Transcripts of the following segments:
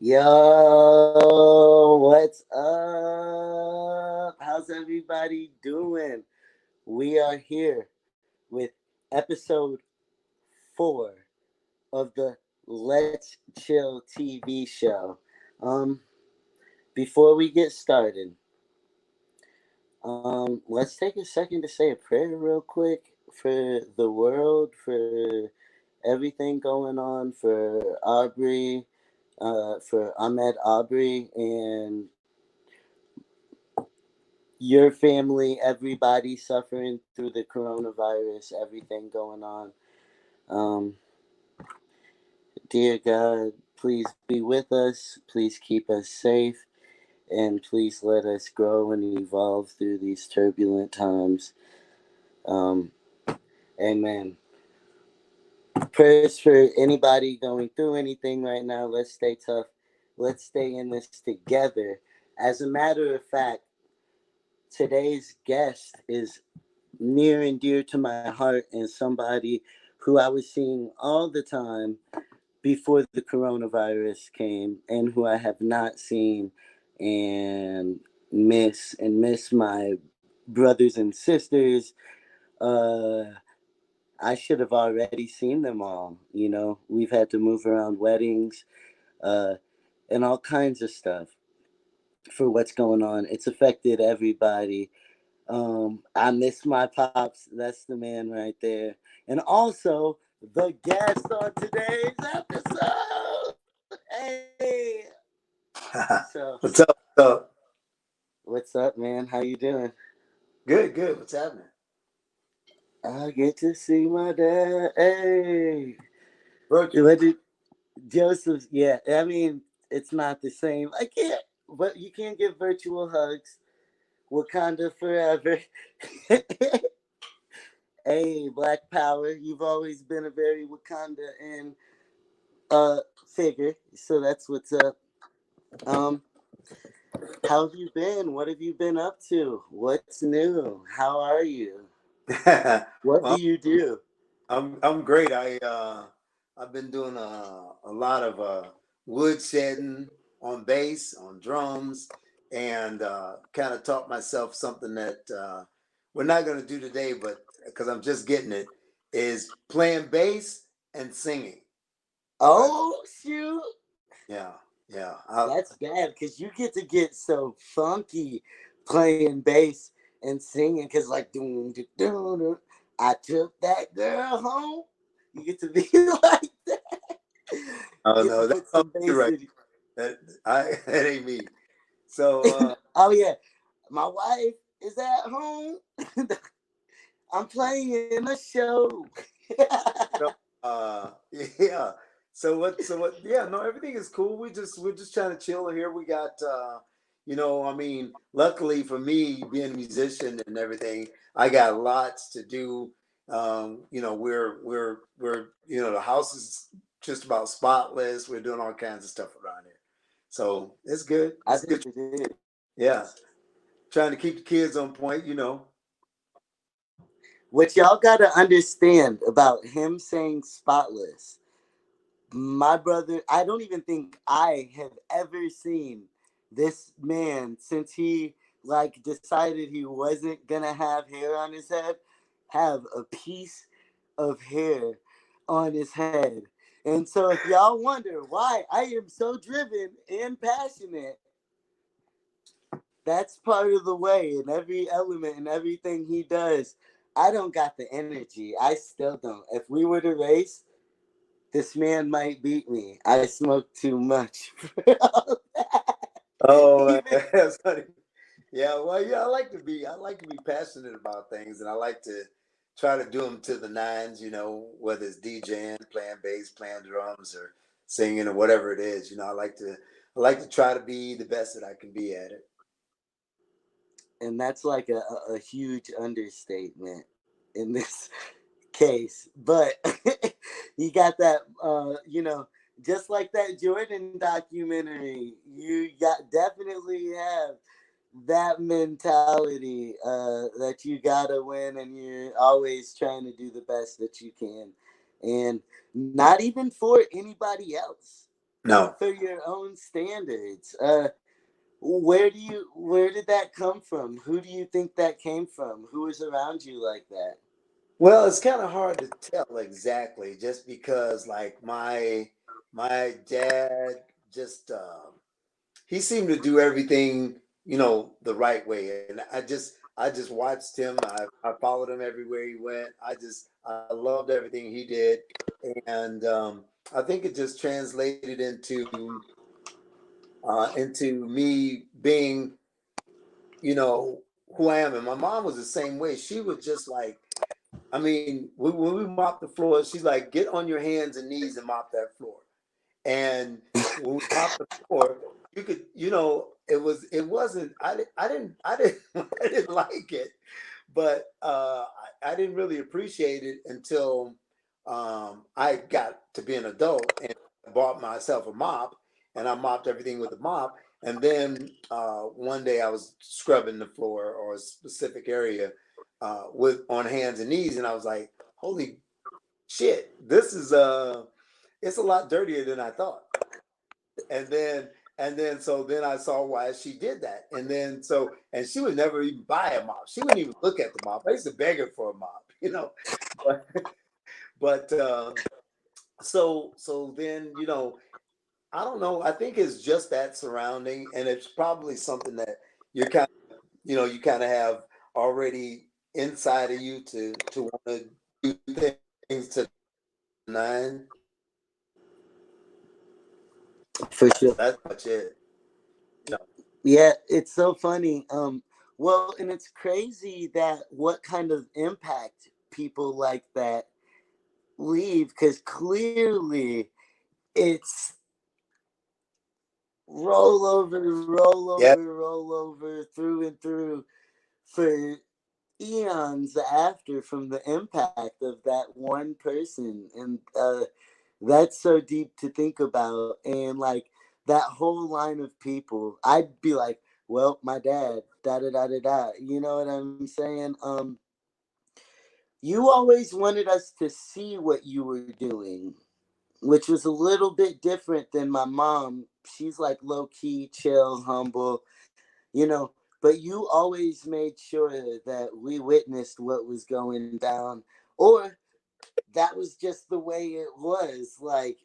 Yo, what's up? How's everybody doing? We are here with episode 4 of the Let's Chill TV show. Um, Before we get started, let's take a second to say a prayer real quick for the world, for everything going on, for Aubrey, for Ahmed Aubrey, and your family, everybody suffering through the coronavirus, everything going on. Um, Dear God, please be with us. Please keep us safe. And please let us grow and evolve through these turbulent times. Um, Amen. Prayers for anybody going through anything right now. Let's stay tough. Let's stay in this together. As a matter of fact, today's guest is near and dear to my heart and somebody who I was seeing all the time before the coronavirus came and who I have not seen and miss my brothers and sisters. Uh, I should have already seen them all. You know, we've had to move around weddings uh, and all kinds of stuff for what's going on. It's affected everybody. I miss my pops. That's the man right there. And also the guest on today's episode. Hey. So What's up? What's up? what's up, man? How you doing? Good, good. What's happening? I get to see my dad. Hey. Virtual. What did Joseph? Yeah, I mean, it's not the same. I can't, but you can't get virtual hugs. Wakanda forever. Hey, Black Power, you've always been a very Wakanda and figure, so that's what's up. Um, how have you been? What have you been up to? What's new? How are you? What do Well, you do? I'm great. I've been doing a lot of wood setting on bass, on drums, and kind of taught myself something that we're not going to do today, but because I'm just getting it, is playing bass and singing. Right? Oh shoot, Yeah, yeah. that's bad because you get to get so funky playing bass and singing because like doom doom doom. Doom. I took that girl home. You get to be like that. Oh Get to no, that's put not some me bass right. in. That ain't me. So Oh yeah, my wife is at home. I'm playing a show. no, yeah. So what yeah, no, everything is cool. We're just trying to chill here. We got I mean, luckily for me being a musician and everything, I got lots to do. We're the house is just about spotless. We're doing all kinds of stuff around here. So it's good. I It's bet good. it is. Yeah. Trying to keep the kids on point. What y'all gotta understand about him saying spotless, my brother, I don't even think I have ever seen this man since he like decided he wasn't gonna have hair on his head, have a piece of hair on his head. And so if y'all wonder why I am so driven and passionate, that's part of the way in every element and everything he does. I don't got the energy. I still don't. If we were to race, this man might beat me. I smoke too much for all that. Oh man, Even that's funny. Yeah, well, yeah, I like to be passionate about things, and I like to try to do them to the nines. Whether it's DJing, playing bass, playing drums, or singing, or whatever it is. I like to try to be the best that I can be at it. and that's like a huge understatement in this case. But you got that, just like that Jordan documentary, you got definitely have that mentality that you gotta win and you're always trying to do the best that you can and not even for anybody else. No. for your own standards. Where did that come from? Who do you think that came from? Who was around you like that? Well, it's kind of hard to tell exactly, just because like my dad just he seemed to do everything, the right way, and I just watched him. I followed him everywhere he went. I loved everything he did, and I think it just translated into me being, who I am. And my mom was the same way. She was just like, I mean, when we mop the floor, she's like, get on your hands and knees and mop that floor. And when we mopped the floor, you could, it wasn't, I didn't, I didn't like it, but I didn't really appreciate it until I got to be an adult and bought myself a mop, and I mopped everything with the mop. And then one day I was scrubbing the floor or a specific area with on hands and knees, and I was like, "Holy shit, this is it's a lot dirtier than I thought." And then so then I saw why she did that. And she would never even buy a mop. She wouldn't even look at the mop. I used to beg her for a mop, But but so then, I don't know. I think it's just that surrounding, and it's probably something that you're kind you kind of have already inside of you to want to do things to nine. For sure. That's much it. You know. Yeah, it's so funny. Well, and it's crazy that what kind of impact people like that leave, because clearly it's Yeah. roll over through and through for eons after, from the impact of that one person. And that's so deep to think about. And like that whole line of people, I'd be like, well, my dad, da da da da da. You know what I'm saying? You always wanted us to see what you were doing, which was a little bit different than my mom. She's like low key, chill, humble, you know. But you always made sure that we witnessed what was going down, or that was just the way it was. Like,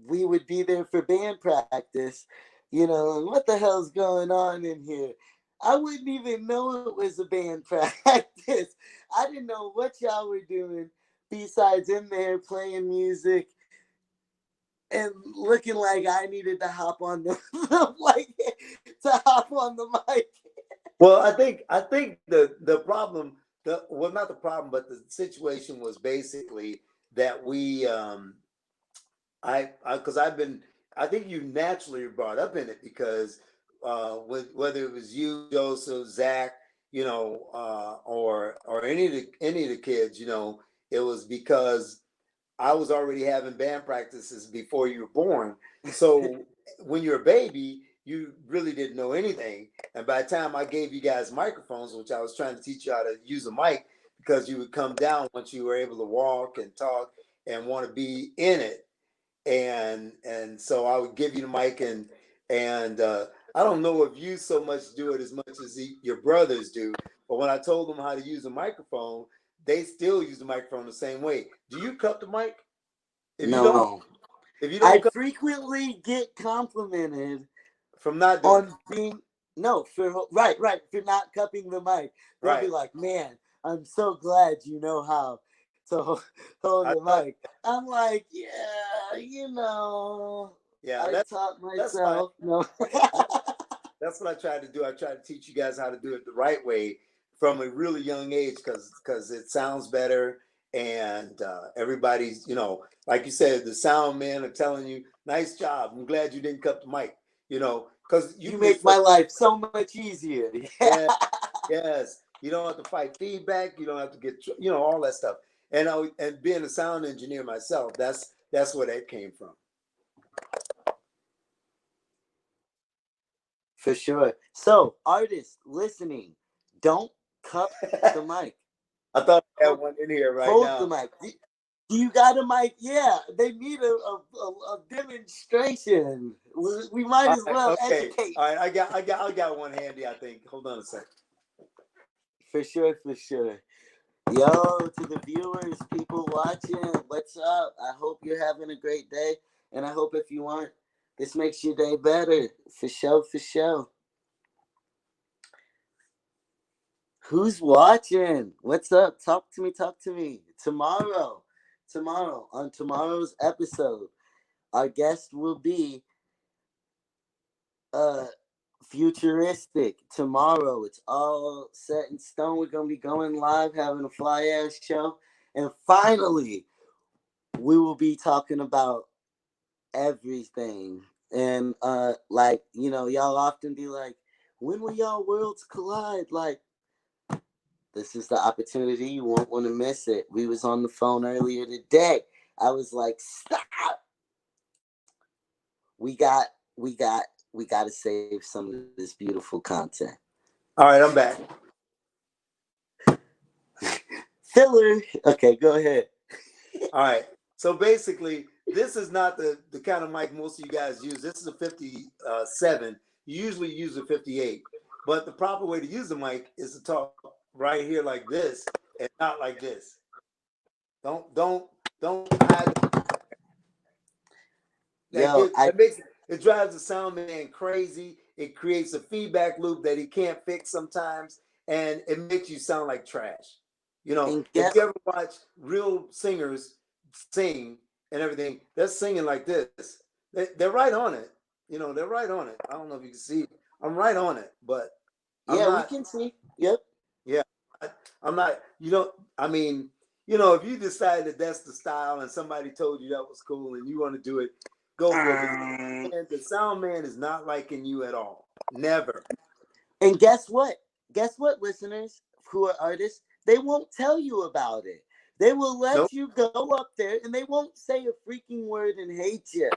we would be there for band practice, and what the hell's going on in here? I wouldn't even know it was a band practice. I didn't know what y'all were doing besides in there playing music and looking like I needed to hop on the like to hop on the mic. Well, I think the problem, not the problem, but the situation was basically that because I've been, I think you naturally brought up in it because whether it was you, Joseph, Zach, or any of the kids, it was because I was already having band practices before you were born. So when you're a baby, you really didn't know anything. And by the time I gave you guys microphones, which I was trying to teach you how to use a mic, because you would come down once you were able to walk and talk and want to be in it. And so I would give you the mic, and I don't know if you so much do it as much as your brothers do, but when I told them how to use a microphone, they still use the microphone the same way. Do you cup the mic? If you don't, No. if you I don't cup frequently get complimented from not doing it, on being no for right for not cupping the mic. They'll be right? like, "Man, I'm so glad you know how to hold I the thought, mic." I'm like, "Yeah, yeah, I taught that's why myself." No. that's what I tried to do. I tried to teach you guys how to do it the right way from a really young age, because it sounds better, and everybody's, like you said, the sound men are telling you, "Nice job. I'm glad you didn't cut the mic." Because you You can get make my frustrated. life so much easier. Yeah, yes. You don't have to fight feedback. You don't have to get, all that stuff. And being a sound engineer myself, that's where that came from. For sure. So, artists listening, don't cup the mic. I thought I had Hold, one in here right hold the now. mic. You got a mic? Yeah, they need a demonstration. We might All as right, well okay. educate. All right, I got one handy, I think. Hold on a second. For sure, for sure. Yo, to the viewers, people watching, what's up? I hope you're having a great day, and I hope if you aren't, this makes your day better. For sure, for sure. Who's watching? What's up? Talk to me, talk to me. Tomorrow, on tomorrow's episode, our guest will be uh futuristic. Tomorrow, it's all set in stone. We're gonna be going live, having a fly ass show. And finally, we will be talking about everything. And like, y'all often be like, when will y'all worlds collide? Like, this is the opportunity. You won't want to miss it. We was on the phone earlier today. I was like, stop. We got we got we gotta save some of this beautiful content. All right, I'm back. Filler. Okay, go ahead. All right. So basically, this is not the kind of mic most of you guys use. This is a 57. You usually use a 58. But the proper way to use the mic is to talk right here like this and not like this. Don't hide. Yo, I It drives the sound man crazy. It creates a feedback loop that he can't fix sometimes, and it makes you sound like trash. and If get you ever watch real singers sing and everything, they're singing like this. They're right on it. They're right on it. I don't know if you can see. I'm right on it, but I'm yeah, we not. can see. Yep. Yeah, I'm not. I mean, if you decide that that's the style and somebody told you that was cool and you want to do it, go for it. The sound man is not liking you at all. Never. And guess what? Guess what, listeners who are artists? They won't tell you about it. They will let Nope. you go up there and they won't say a freaking word and hate you.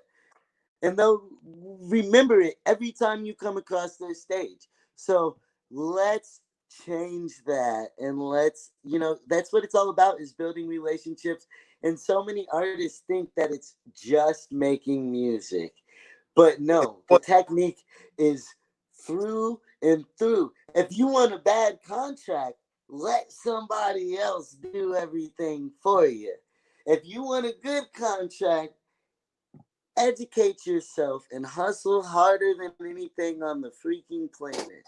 And they'll remember it every time you come across their stage. So let's change that, and that's what it's all about, is building relationships. And so many artists think that it's just making music, but no, the technique is through and through. If you want a bad contract, let somebody else do everything for you. If you want a good contract, educate yourself and hustle harder than anything on the freaking planet.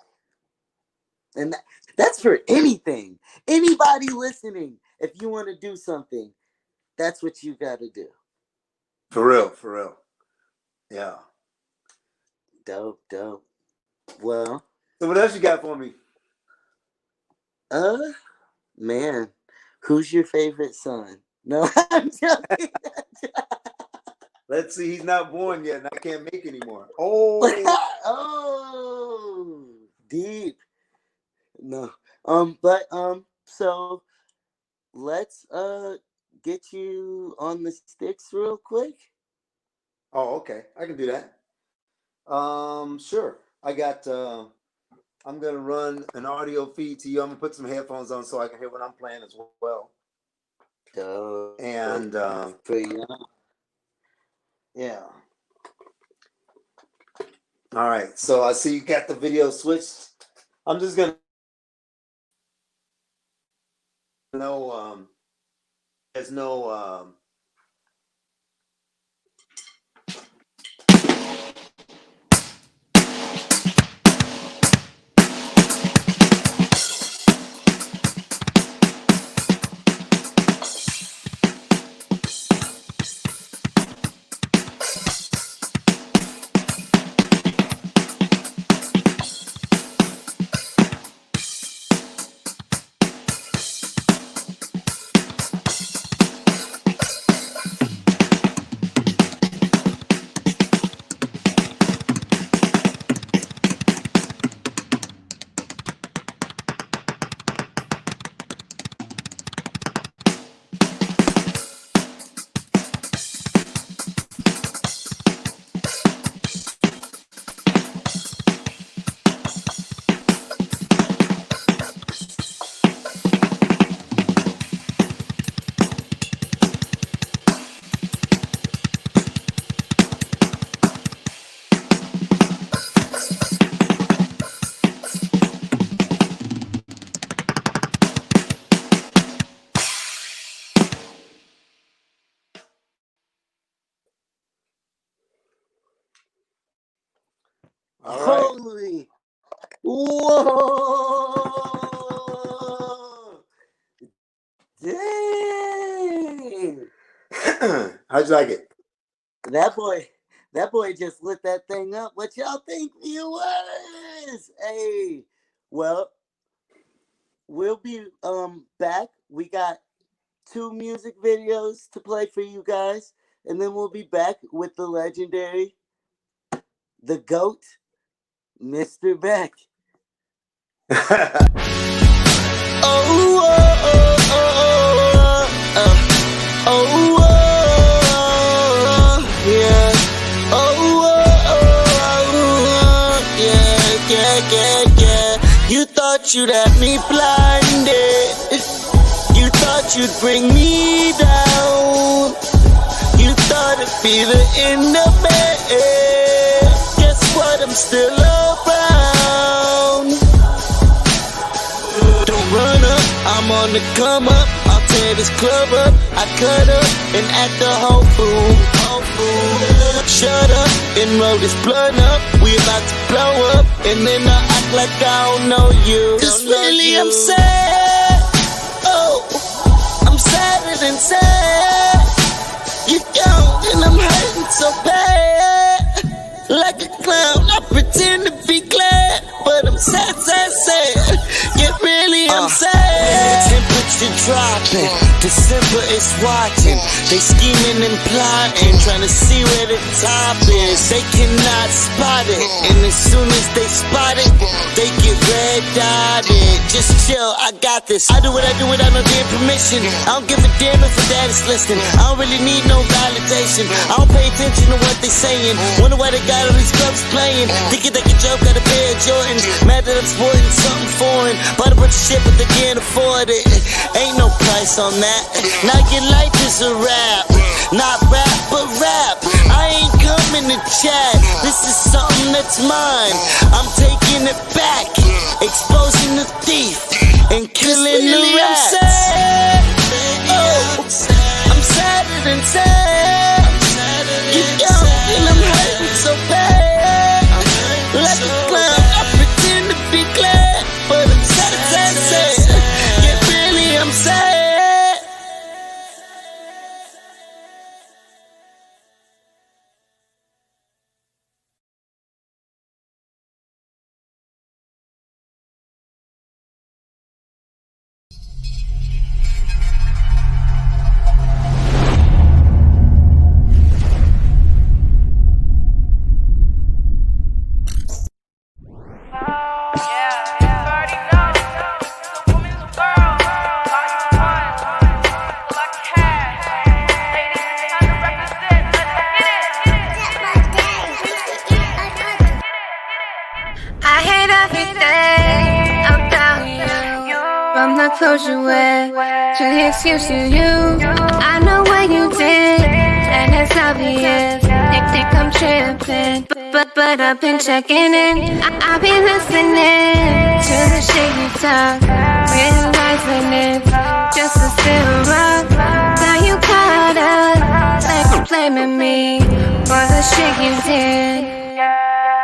And that's for anything. Anybody listening, if you want to do something, that's what you got to do. For real, for real. Yeah. Dope, dope. Well, So what else you got for me? uh, man, who's your favorite son? No, I'm joking. Let's see. He's not born yet, and I can't make anymore. Oh. Oh, deep. No. So let's get you on the sticks real quick. Oh, okay. I can do that. Sure. I got. I'm gonna run an audio feed to you. I'm gonna put some headphones on so I can hear what I'm playing as well. Dope. And For you. yeah. All right. So I see you got the video switched. I'm just gonna no. There's no. All right. Holy. Whoa. Dang. How'd you like it? That boy. That boy just lit that thing up. What y'all think, viewers? Hey. Well, we'll be back. We got 2 music videos to play for you guys, and then we'll be back with the legendary, the GOAT, Mr. Beck. You thought you'd have me blinded. You thought you'd bring me down. You thought it'd be the end of it. Guess what? I'm still around. Don't run up, I'm on the come up. I'll tear this club up. I cut up and act the whole fool. Shut up and roll this blunt up. We about to blow up, and then I act like I don't know you. Cause really I'm sad. Oh, I'm sadder than sad. You're gone and I'm hurting so bad. Like a clown, I pretend to be glad, but I'm sad, sad, sad. Yeah, really I'm sad. Temperature dropping, December is watching. They scheming and plotting, trying to see where the top is. They cannot spot it, and as soon as they spot it, they get red-dotted. Just chill, I got this. I do what I do without no damn permission. I don't give a damn if a dad is listening. I don't really need no validation. I don't pay attention to what they saying. Wonder why they got all these clubs playing. Thinking they can joke out a pair of Jordans. Mad that I'm sporting something foreign. Bought a bunch of shit but they can't afford it. Ain't no price on that. Now your life is a rap. Not rap but rap. I ain't coming to chat. This is something that's mine. I'm taking it back. Exposing the thief and killing the rats. I'm sad. Oh, I'm sadder than sad. You young and I'm hurting so bad. Like a clown, I pretend to be glad, but I'm sad, sad, sad. Yeah, really, I'm sad. Close you with to excuse to you. I know what you did, and it's obvious. Think I'm tripping, but I've been checking in. I've been listening to the shit you talk, realizing it's just a still rock. Now you caught up, like you're blaming me for the shit you did.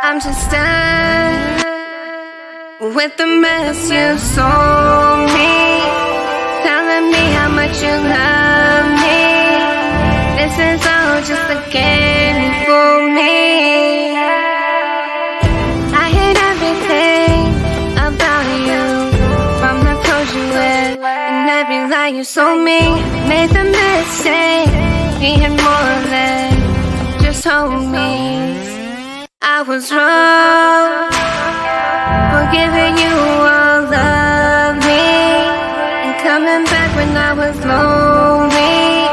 I'm just done with the mess you sold me, telling me how much you love me. This is all just a game you fool me. I hate everything about you, from the clothes you wear and every lie you sold me. Made the mistake, being more than just homies. I was wrong for giving you all of me and coming back when I was lonely,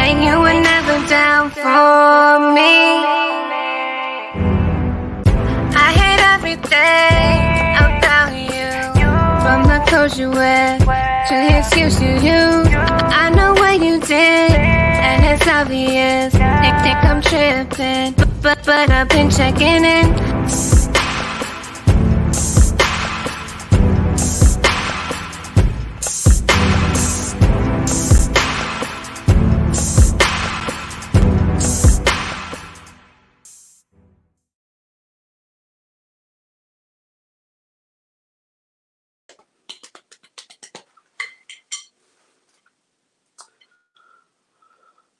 and you were never down for me. I hate everything about you, from the clothes you wear to the excuse you use. I know what you did, and it's obvious. Think I'm tripping, but I've been checking in.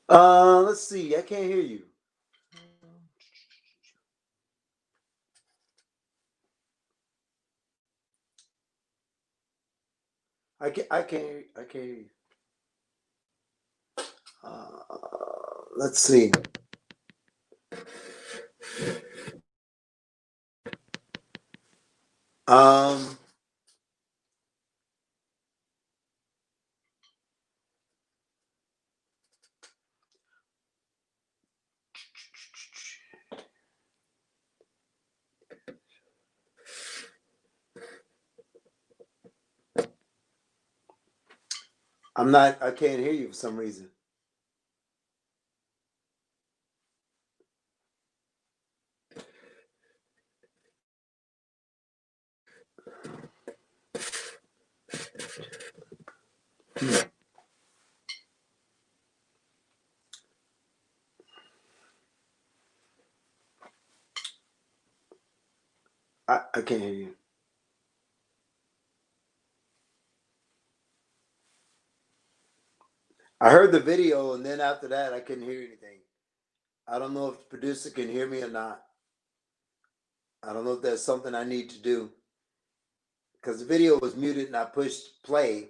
Let's see. I can't hear you. I can't hear you. Let's see. Um, I can't hear you for some reason. I can't hear you. I heard the video, and then after that, I couldn't hear anything. I don't know if the producer can hear me or not. I don't know if that's something I need to do because the video was muted and I pushed play